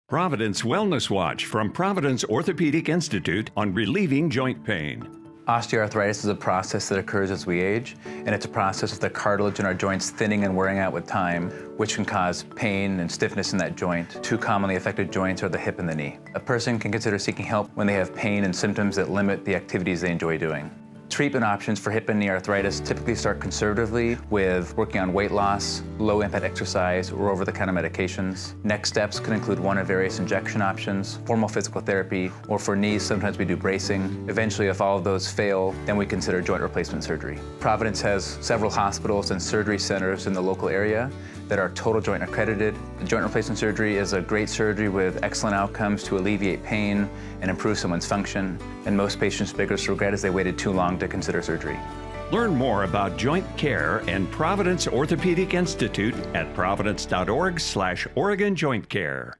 Providence Wellness Watch from Providence Orthopedic Institute on relieving joint pain. Osteoarthritis is a process that occurs as we age, and it's a process of the cartilage in our joints thinning and wearing out with time, which can cause pain and stiffness in that joint. Two commonly affected joints are the hip and the knee. A person can consider seeking help when they have pain and symptoms that limit the activities they enjoy doing. Treatment options for hip and knee arthritis typically start conservatively with working on weight loss, low-impact exercise, or over-the-counter medications. Next steps can include one of various injection options, formal physical therapy, or for knees, sometimes we do bracing. Eventually, if all of those fail, then we consider joint replacement surgery. Providence has several hospitals and surgery centers in the local area that are total joint accredited. Joint replacement surgery is a great surgery with excellent outcomes to alleviate pain and improve someone's function. And most patients' biggest regret is they waited too long to consider surgery. Learn more about joint care and Providence Orthopedic Institute at providence.org/Oregon Joint Care.